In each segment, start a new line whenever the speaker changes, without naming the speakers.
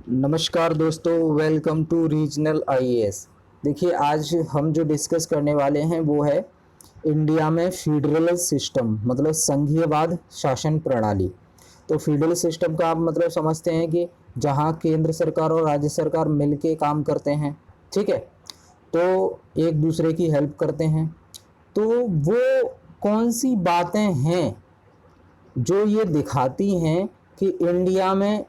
नमस्कार दोस्तों, welcome to regional IAS. देखिए, आज हम जो डिस्कस करने वाले हैं वो है इंडिया में फेडरल सिस्टम, मतलब संघीयवाद शासन प्रणाली। तो फेडरल सिस्टम का आप मतलब समझते हैं कि जहां केंद्र सरकार और राज्य सरकार मिलके काम करते हैं, ठीक है, तो एक दूसरे की हेल्प करते हैं। तो वो कौन सी बातें हैं जो ये दिखाती हैं कि इंडिया में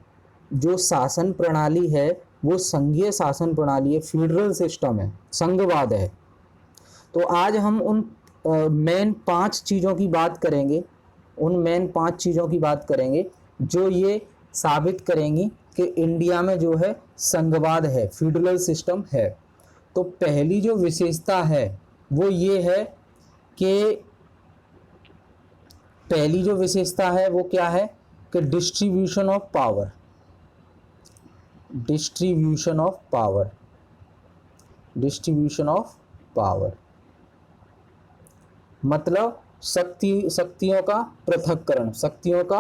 जो शासन प्रणाली है वो संघीय शासन प्रणाली है, फेडरल सिस्टम है, संघवाद है। तो आज हम उन मेन 5 चीज़ों की बात करेंगे, उन मेन 5 चीज़ों की बात करेंगे जो ये साबित करेंगी कि इंडिया में जो है संघवाद है, फेडरल सिस्टम है। तो पहली जो विशेषता है वो ये है कि पहली जो विशेषता है वो क्या है कि distribution of power, distribution of power, distribution of power मतलब शक्तियों का पृथक्करण, शक्तियों का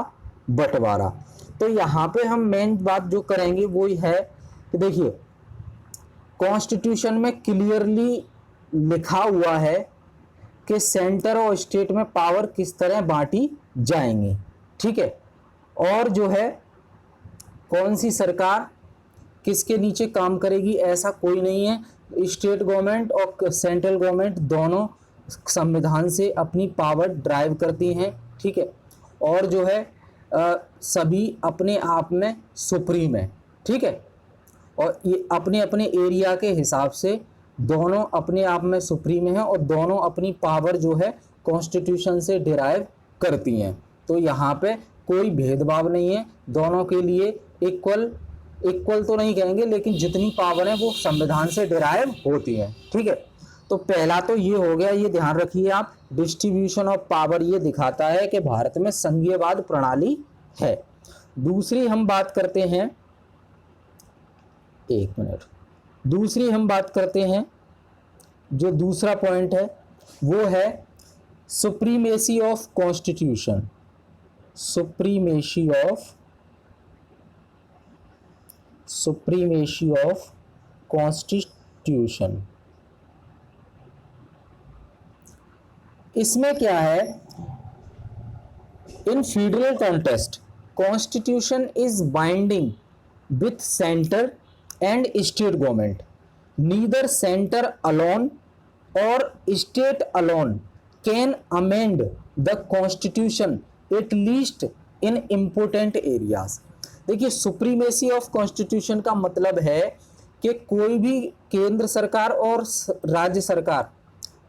बंटवारा। तो यहाँ पे हम मेन बात जो करेंगे वो है कि देखिए, कॉन्स्टिट्यूशन में क्लियरली लिखा हुआ है कि सेंटर और स्टेट में पावर किस तरह बांटी जाएंगी, ठीक है। और जो है कौन सी सरकार किसके नीचे काम करेगी ऐसा कोई नहीं है। स्टेट गवर्नमेंट और सेंट्रल गवर्नमेंट दोनों संविधान से अपनी पावर ड्राइव करती हैं, ठीक है। और जो है सभी अपने आप में सुप्रीम है, ठीक है। और ये अपने अपने एरिया के हिसाब से दोनों अपने आप में सुप्रीम हैं और दोनों अपनी पावर जो है कॉन्स्टिट्यूशन से डिराइव करती हैं। तो यहाँ पे कोई भेदभाव नहीं है, दोनों के लिए इक्वल तो नहीं कहेंगे, लेकिन जितनी पावर है वो संविधान से डिराइव होती है, ठीक है। तो पहला तो ये हो गया, ये ध्यान रखिए आप, डिस्ट्रीब्यूशन ऑफ पावर ये दिखाता है कि भारत में संघीयवाद प्रणाली है। दूसरी हम बात करते हैं, एक मिनट, दूसरी हम बात करते हैं, जो दूसरा पॉइंट है वो है supremacy of constitution, supremacy of constitution. इसमें क्या है, इन federal contest constitution is binding with centre and state government. Neither center alone or state alone can amend the constitution, at least in important areas. देखिए, supremacy of constitution का मतलब है कि कोई भी केंद्र सरकार और राज्य सरकार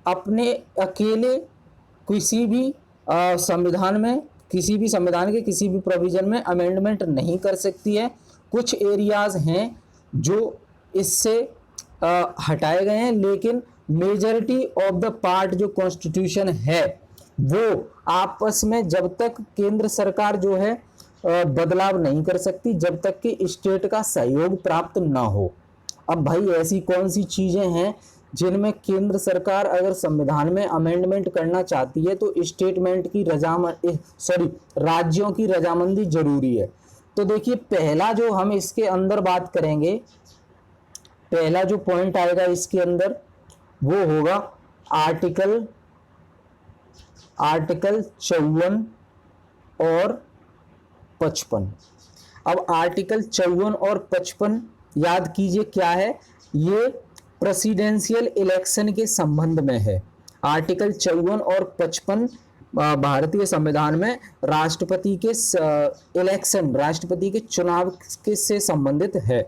अपने अकेले किसी भी संविधान में, किसी भी संविधान के किसी भी प्रोविजन में अमेंडमेंट नहीं कर सकती है। कुछ एरियाज हैं जो इससे हटाए गए हैं, लेकिन मेजॉरिटी ऑफ द पार्ट जो कॉन्स्टिट्यूशन है वो आपस में जब तक केंद्र सरकार जो है बदलाव नहीं कर सकती, जब तक कि स्टेट का सहयोग प्राप्त ना हो। अब भाई, ऐसी कौन सी चीजें हैं जिनमें केंद्र सरकार अगर संविधान में अमेंडमेंट करना चाहती है तो स्टेटमेंट की राज्यों की रजामंदी जरूरी है। तो देखिए, पहला जो हम इसके अंदर बात करेंगे, पहला जो पॉइंट आएगा इसके अंदर वो होगा आर्टिकल 54 और 55। अब आर्टिकल 54 और 55 याद कीजिए क्या है, ये प्रेसिडेंशियल इलेक्शन के संबंध में है। आर्टिकल 54 और 55 भारतीय संविधान में राष्ट्रपति के इलेक्शन, राष्ट्रपति के चुनाव के से संबंधित है।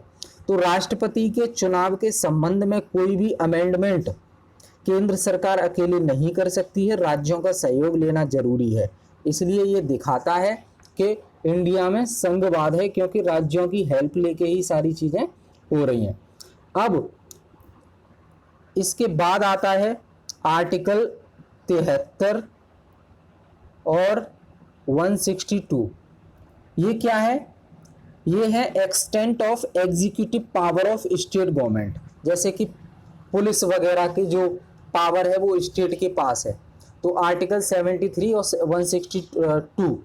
तो राष्ट्रपति के चुनाव के संबंध में कोई भी अमेंडमेंट केंद्र सरकार अकेले नहीं कर सकती है, राज्यों का सहयोग लेना जरूरी है। इसलिए ये दिखाता है कि इंडिया में संघवाद है, क्योंकि राज्यों की हेल्प लेके ही सारी चीजें हो रही हैं। अब इसके बाद आता है आर्टिकल 73 और 162। ये क्या है, ये है extent of executive power of state government. जैसे कि पुलिस वगैरह की जो पावर है वो स्टेट के पास है। तो आर्टिकल 73 और 162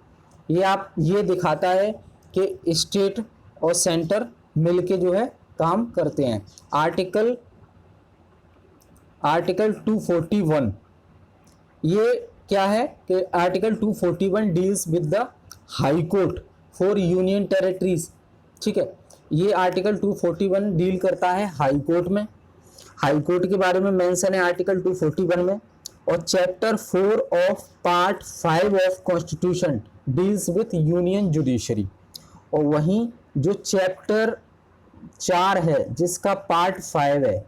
ये दिखाता है कि स्टेट और सेंटर मिलके जो है काम करते हैं। आर्टिकल 241 ये क्या है कि article 241 deals with the high court for union territories. ठीक है, ये आर्टिकल 241 डील करता है हाई कोर्ट में, हाई कोर्ट के बारे में मेंशन है आर्टिकल 241 में। और chapter 4 of part 5 of constitution deals with union judiciary. और वहीं जो चैप्टर 4 है जिसका पार्ट 5 है,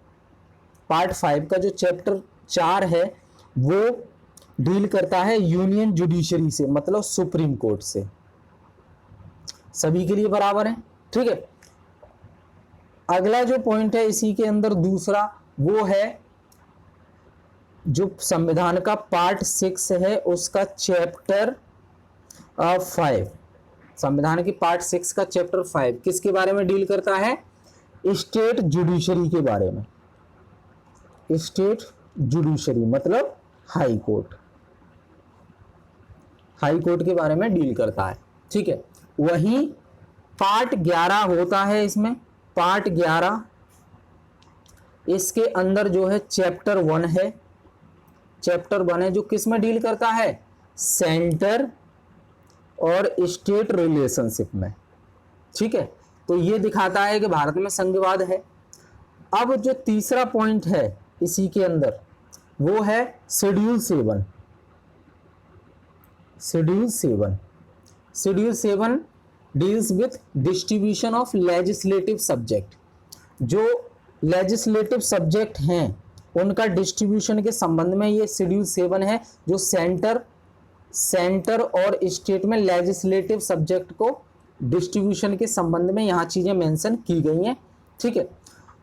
पार्ट 5 का जो चैप्टर 4 है वो डील करता है यूनियन जुडिशरी से, मतलब सुप्रीम कोर्ट से। सभी के लिए बराबर है, ठीक है। अगला जो पॉइंट है इसी के अंदर दूसरा, वो है जो संविधान का पार्ट 6 है उसका चैप्टर 5। संविधान की पार्ट 6 का चैप्टर 5 किसके बारे में डील करता है? स्टेट जुडिशरी के बारे में। स्टेट जुडिशरी मतलब हाई कोर्ट, हाई कोर्ट के बारे में डील करता है, ठीक है। वहीं पार्ट 11 होता है इसमें, पार्ट 11 इसके अंदर जो है चैप्टर 1 है, चैप्टर 1 है जो किस में डील करता है? सेंटर और स्टेट रिलेशनशिप में, ठीक है। तो ये दिखाता है कि भारत में संघवाद है। अब जो तीसरा पॉइंट है इसी के अंदर वो है schedule 7। Schedule 7, schedule 7 deals with distribution of legislative subject. जो लेजिस्लेटिव सब्जेक्ट हैं उनका डिस्ट्रीब्यूशन के संबंध में ये शेड्यूल 7 है, जो सेंटर और स्टेट में लेजिस्लेटिव सब्जेक्ट को डिस्ट्रीब्यूशन के संबंध में यहाँ चीजें मेंशन की गई हैं, ठीक है।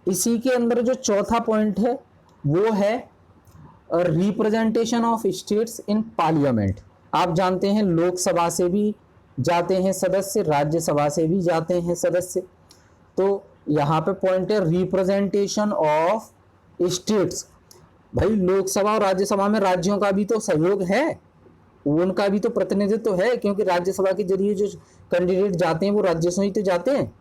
इसी के अंदर जो चौथा पॉइंट है वो है representation of states in parliament. आप जानते हैं लोकसभा से भी जाते हैं सदस्य, राज्यसभा से भी जाते हैं सदस्य। तो यहाँ पे पॉइंट है रिप्रेजेंटेशन ऑफ स्टेट्स। भाई लोकसभा और राज्यसभा में राज्यों का भी तो सहयोग है, उनका भी तो प्रतिनिधित्व है, क्योंकि राज्यसभा के जरिए जो कैंडिडेट जाते हैं वो राज्यों से ही तो जाते हैं,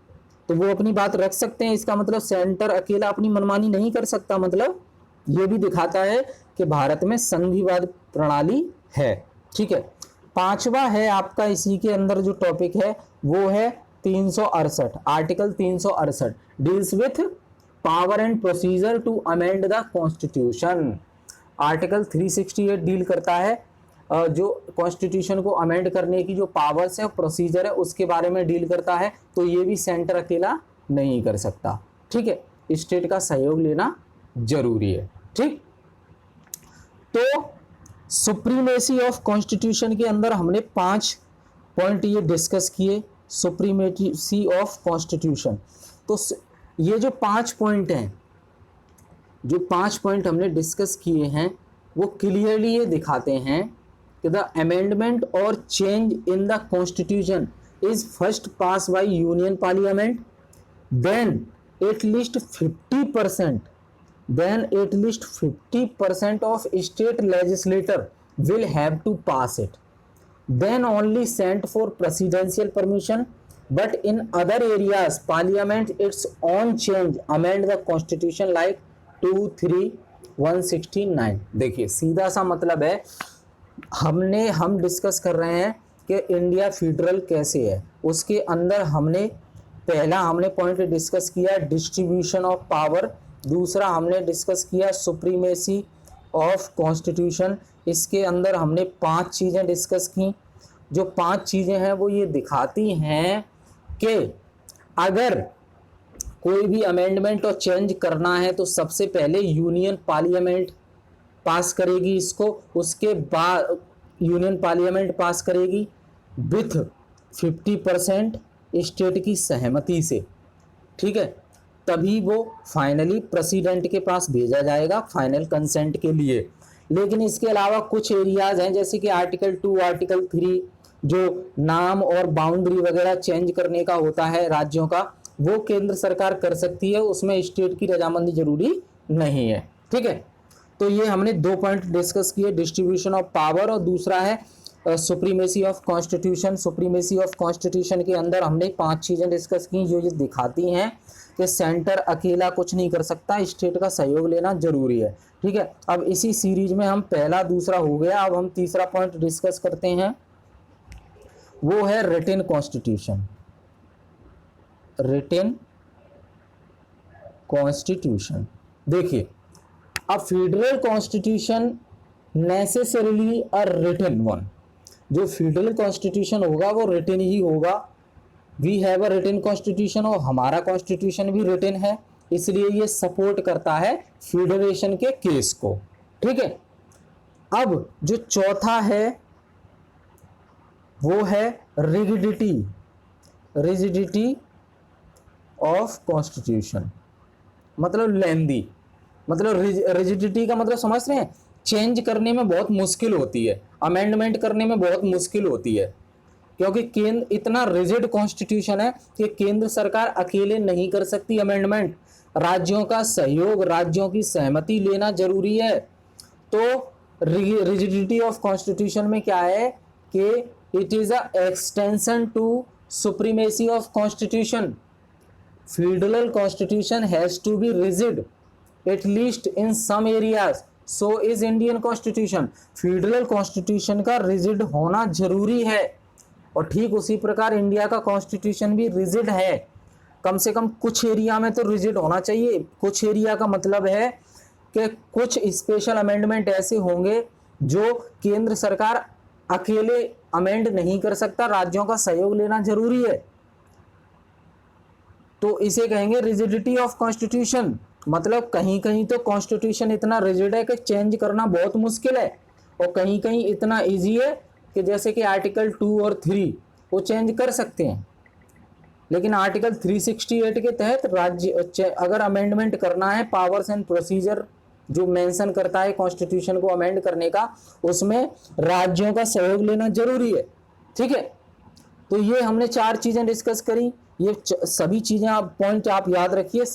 तो वो अपनी बात रख सकते हैं। इसका मतलब सेंटर अकेला अपनी मनमानी नहीं कर सकता। मतलब ये भी दिखाता है कि भारत में संघीवाद प्रणाली है, ठीक है। पांचवा है आपका इसी के अंदर जो टॉपिक है वो है 368, article 368 deals with power and procedure to amend the constitution. Article 368 deal करता है जो कॉन्स्टिट्यूशन को अमेंड करने की जो पावर्स है, प्रोसीजर है, उसके बारे में डील करता है। तो ये भी सेंटर अकेला नहीं कर सकता, ठीक है, स्टेट का सहयोग लेना जरूरी है, ठीक। तो सुप्रीमेसी ऑफ कॉन्स्टिट्यूशन के अंदर हमने 5 पॉइंट ये डिस्कस किए, सुप्रीमेसी ऑफ कॉन्स्टिट्यूशन। तो ये जो 5 पॉइंट हैं, जो 5 पॉइंट हमने डिस्कस किए हैं वो क्लियरली ये दिखाते हैं कि द अमेंडमेंट और change in the constitution is first pass by union parliament, then at least 50% of state legislator will have to pass it, then only sent for presidential permission, but in other areas parliament its own change amend the constitution like 2, 3, 169। देखिए सीधा सा मतलब है, हम discuss कर रहे हैं कि इंडिया फेडरल कैसे है। उसके अंदर हमने पॉइंट डिस्कस किया डिस्ट्रीब्यूशन ऑफ पावर, दूसरा हमने डिस्कस किया सुप्रीमेसी ऑफ कॉन्स्टिट्यूशन। इसके अंदर हमने 5 चीज़ें डिस्कस की। जो 5 चीज़ें हैं वो ये दिखाती हैं कि अगर कोई भी अमेंडमेंट और चेंज करना है तो सबसे पहले यूनियन पार्लियामेंट पास करेगी इसको, उसके बाद यूनियन पार्लियामेंट पास करेगी विथ 50% स्टेट की सहमति से, ठीक है, तभी वो फाइनली प्रेसिडेंट के पास भेजा जाएगा फाइनल कंसेंट के लिए। लेकिन इसके अलावा कुछ एरियाज हैं जैसे कि आर्टिकल 2, आर्टिकल 3 जो नाम और बाउंड्री वगैरह चेंज करने का होता है राज्यों का, वो केंद्र सरकार कर सकती है, उसमें स्टेट की रजामंदी जरूरी नहीं है, ठीक है। तो ये हमने 2 पॉइंट डिस्कस किए, डिस्ट्रीब्यूशन ऑफ पावर और दूसरा है supremacy of constitution. Supremacy of constitution के अंदर हमने 5 चीजें डिस्कस की जो ये दिखाती हैं कि सेंटर अकेला कुछ नहीं कर सकता, स्टेट का सहयोग लेना जरूरी है। ठीक है, अब इसी सीरीज में हम पहला दूसरा हो गया, अब हम तीसरा पॉइंट डिस्कस करते हैं, वो है रिटन कॉन्स्टिट्यूशन। रिटन कॉन्स्टिट्यूशन, देखिए अब federal constitution necessarily a written one, जो फेडरल कॉन्स्टिट्यूशन होगा वो रिटन ही होगा। We have a written constitution, और हमारा कॉन्स्टिट्यूशन भी रिटन है, इसलिए ये सपोर्ट करता है फेडरेशन के केस को। ठीक है, अब जो चौथा है वो है रिजिडिटी, रिजिडिटी ऑफ कॉन्स्टिट्यूशन, मतलब लेंदी, मतलब रिजिडिटी का मतलब समझ रहे हैं, चेंज करने में बहुत मुश्किल होती है, अमेंडमेंट करने में बहुत मुश्किल होती है, क्योंकि केंद्र इतना रिजिड कॉन्स्टिट्यूशन है कि केंद्र सरकार अकेले नहीं कर सकती अमेंडमेंट, राज्यों का सहयोग, राज्यों की सहमति लेना जरूरी है। तो रिजिडिटी ऑफ कॉन्स्टिट्यूशन में क्या है कि it is a extension to supremacy of constitution. Federal constitution has to be rigid at least in some areas, so is Indian constitution. Federal constitution का रिजिड होना जरूरी है, और ठीक उसी प्रकार इंडिया का कॉन्स्टिट्यूशन भी रिजिड है, कम से कम कुछ एरिया में तो रिजिड होना चाहिए। कुछ एरिया का मतलब है कि कुछ स्पेशल अमेंडमेंट ऐसे होंगे जो केंद्र सरकार अकेले अमेंड नहीं कर सकता, राज्यों का सहयोग लेना जरूरी है, तो इसे कहेंगे रिजिडिटी ऑफ कॉन्स्टिट्यूशन। मतलब कहीं कहीं तो कॉन्स्टिट्यूशन इतना रिजिड है कि चेंज करना बहुत मुश्किल है, और कहीं कहीं इतना इजी है कि जैसे कि आर्टिकल 2 और 3 वो चेंज कर सकते हैं, लेकिन आर्टिकल 368 के तहत राज्य अगर अमेंडमेंट करना है, पावर्स एंड प्रोसीजर जो मेंशन करता है कॉन्स्टिट्यूशन को अमेंड करने का, उसमें राज्यों का सहयोग लेना जरूरी है। ठीक है, तो ये हमने 4 चीजें डिस्कस करी, ये सभी चीजें आप पॉइंट आप याद रखिए,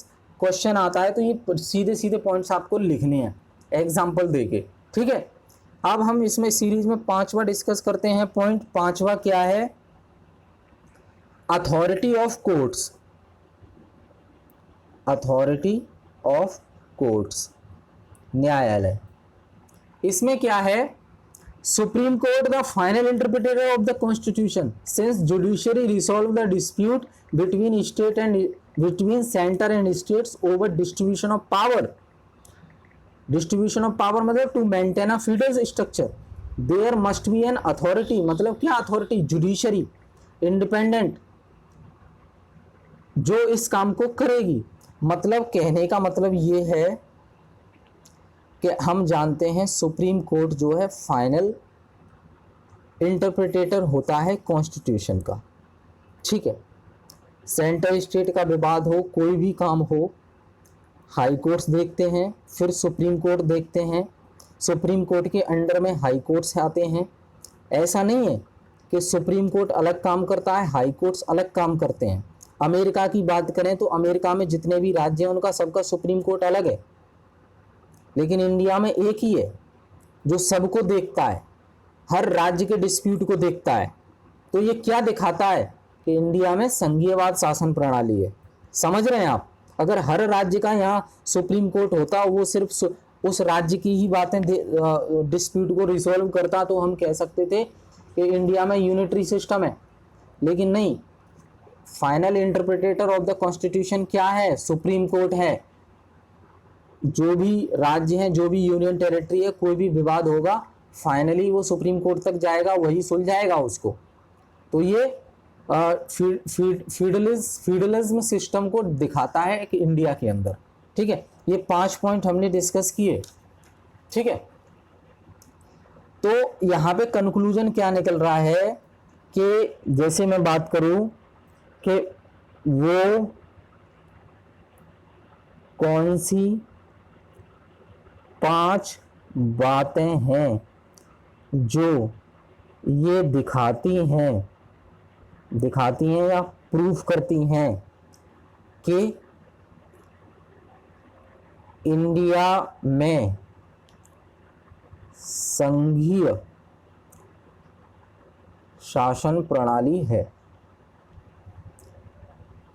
क्वेश्चन आता है तो ये सीधे सीधे पॉइंट्स आपको लिखने हैं एग्जाम्पल देके। ठीक है, अब हम इसमें सीरीज में 5वां डिस्कस करते हैं। पॉइंट 5वां क्या है, authority of courts. Authority of courts, न्यायालय। इसमें क्या है, Supreme Court the final interpreter of the constitution since judiciary resolve the dispute between state and between centre and states over distribution of power. Distribution of power मतलब to maintain a federal structure there must be an authority, मतलब क्या authority, judiciary independent, जो इस काम को करेगी। मतलब कहने का मतलब ये है कि हम जानते हैं सुप्रीम कोर्ट जो है फाइनल इंटरप्रिटेटर होता है कॉन्स्टिट्यूशन का। ठीक है, सेंटर स्टेट का विवाद हो, कोई भी काम हो, हाई कोर्ट्स देखते हैं, फिर सुप्रीम कोर्ट देखते हैं, सुप्रीम कोर्ट के अंडर में हाई कोर्ट्स आते हैं। ऐसा नहीं है कि सुप्रीम कोर्ट अलग काम करता है, हाई कोर्ट्स अलग काम करते हैं। अमेरिका की बात करें तो अमेरिका में जितने भी राज्य हैं उनका सबका सुप्रीम कोर्ट अलग है, लेकिन इंडिया में एक ही है जो सबको देखता है, हर राज्य के डिस्प्यूट को देखता है। तो ये क्या दिखाता है कि इंडिया में संघीयवाद शासन प्रणाली है। समझ रहे हैं आप, अगर हर राज्य का यहाँ सुप्रीम कोर्ट होता, वो सिर्फ उस राज्य की ही बातें डिस्प्यूट को रिसॉल्व करता, तो हम कह सकते थे कि इंडिया में यूनिटरी सिस्टम है। लेकिन नहीं, final interpreter of the constitution क्या है, सुप्रीम कोर्ट है। जो भी राज्य हैं, जो भी यूनियन टेरिटरी है, कोई भी विवाद होगा फाइनली वो सुप्रीम कोर्ट तक जाएगा, वही सुलझाएगा उसको। तो ये फीडरलिज्म सिस्टम को दिखाता है कि इंडिया के अंदर। ठीक है, ये 5 पॉइंट हमने डिस्कस किए। ठीक है, तो यहाँ पे कंक्लूजन क्या निकल रहा है कि जैसे मैं बात करूं कि वो कौन सी 5 बातें हैं जो ये दिखाती हैं या प्रूफ करती हैं कि इंडिया में संघीय शासन प्रणाली है।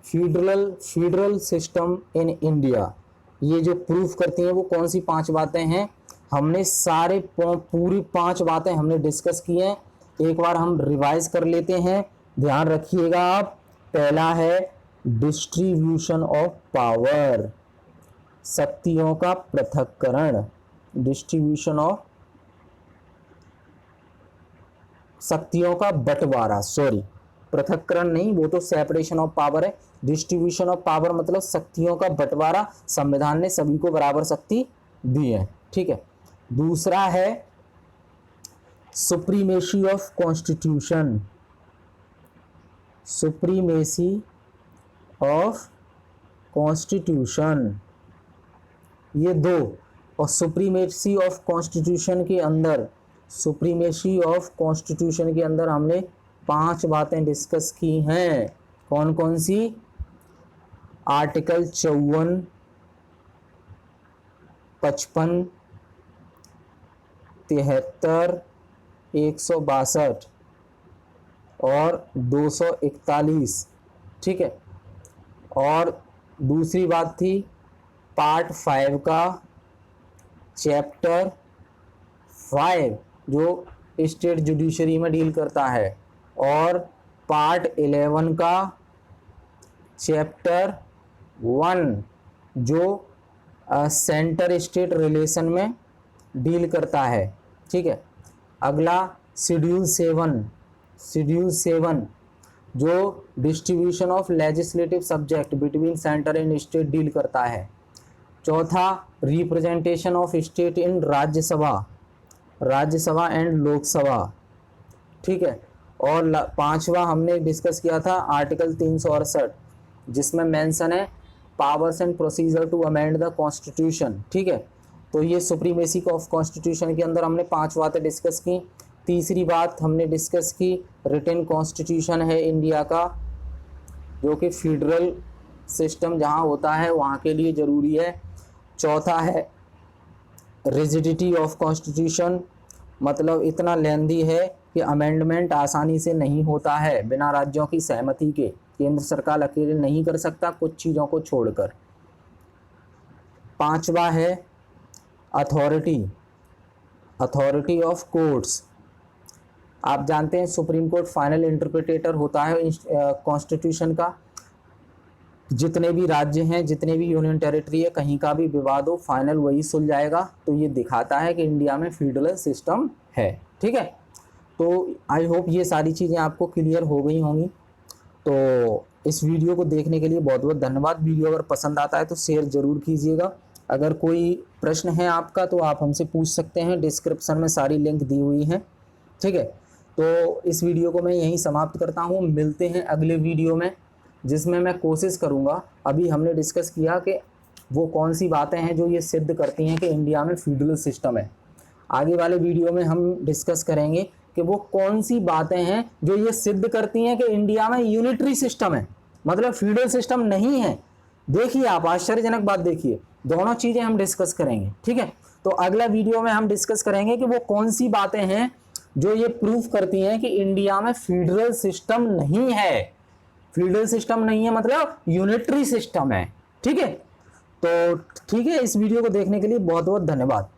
फेडरल सिस्टम इन इंडिया, ये जो प्रूफ करती हैं वो कौन सी 5 बातें हैं? हमने सारे पूरी 5 बातें हमने डिस्कस की हैं। एक बार हम रिवाइज कर लेते हैं, ध्यान रखिएगा आप। पहला है डिस्ट्रीब्यूशन ऑफ पावर, शक्तियों का पृथक्करण, डिस्ट्रीब्यूशन ऑफ, शक्तियों का बंटवारा, सॉरी पृथक्करण नहीं, वो तो सेपरेशन ऑफ पावर है। डिस्ट्रीब्यूशन ऑफ पावर मतलब शक्तियों का बंटवारा, संविधान ने सभी को बराबर शक्ति दी है, ठीक है। दूसरा है supremacy of constitution, supremacy of constitution, ये 2। और सुप्रीमेसी ऑफ कॉन्स्टिट्यूशन के अंदर, सुप्रीमेसी ऑफ कॉन्स्टिट्यूशन के अंदर हमने 5 बातें डिस्कस की हैं। कौन कौन सी? आर्टिकल 54, 55, 73, 162 और 241, ठीक है। और दूसरी बात थी पार्ट 5 का चैप्टर 5 जो स्टेट जुडिशरी में डील करता है, और पार्ट 11 का चैप्टर 1 जो सेंटर स्टेट रिलेशन में डील करता है, ठीक है। अगला शेड्यूल 7 जो distribution of legislative subject between centre and state deal करता है। चौथा representation of state in Rajya Sabha and Lok Sabha, ठीक है। और 5वां हमने डिस्कस किया था आर्टिकल 368 जिसमें मेंशन है powers and procedure to amend the constitution, ठीक है। तो ये सुप्रीमेसी ऑफ कॉन्स्टिट्यूशन के अंदर हमने 5 बातें डिस्कस की। तीसरी बात हमने डिस्कस की रिटन कॉन्स्टिट्यूशन है इंडिया का, जो कि फेडरल सिस्टम जहाँ होता है वहाँ के लिए ज़रूरी है। चौथा है रिजिडिटी ऑफ कॉन्स्टिट्यूशन, मतलब इतना लेंदी है कि अमेंडमेंट आसानी से नहीं होता है बिना राज्यों की सहमति के, केंद्र सरकार अकेले नहीं कर सकता कुछ चीज़ों को छोड़कर। 5वां है अथॉरिटी ऑफ कोर्ट्स। आप जानते हैं सुप्रीम कोर्ट फाइनल इंटरप्रिटेटर होता है कॉन्स्टिट्यूशन का। जितने भी राज्य हैं, जितने भी यूनियन टेरिटरी है, कहीं का भी विवाद हो फाइनल वही सुलझाएगा। तो ये दिखाता है कि इंडिया में फेडरल सिस्टम है, ठीक है। तो आई होप ये सारी चीज़ें आपको क्लियर हो गई होंगी। तो इस वीडियो को देखने के लिए बहुत बहुत धन्यवाद। वीडियो अगर पसंद आता है तो शेयर ज़रूर कीजिएगा। अगर कोई प्रश्न है आपका तो आप हमसे पूछ सकते हैं, डिस्क्रिप्शन में सारी लिंक दी हुई हैं, ठीक है। तो इस वीडियो को मैं यहीं समाप्त करता हूँ। मिलते हैं अगले वीडियो में जिसमें मैं कोशिश करूँगा, अभी हमने डिस्कस किया कि वो कौन सी बातें हैं जो ये सिद्ध करती हैं कि इंडिया में फेडरल सिस्टम है। आगे वाले वीडियो में हम डिस्कस करेंगे कि वो कौन सी बातें हैं जो ये सिद्ध करती हैं कि इंडिया में यूनिटरी सिस्टम है, मतलब फेडरल सिस्टम नहीं है। देखिए आप, आश्चर्यजनक बात देखिए, दोनों चीज़ें हम डिस्कस करेंगे, ठीक है। तो अगला वीडियो में हम डिस्कस करेंगे कि वो कौन सी बातें हैं जो ये प्रूफ करती हैं कि इंडिया में फेडरल सिस्टम नहीं है। फेडरल सिस्टम नहीं है मतलब यूनिटरी सिस्टम है, ठीक है। तो ठीक है, इस वीडियो को देखने के लिए बहुत बहुत धन्यवाद।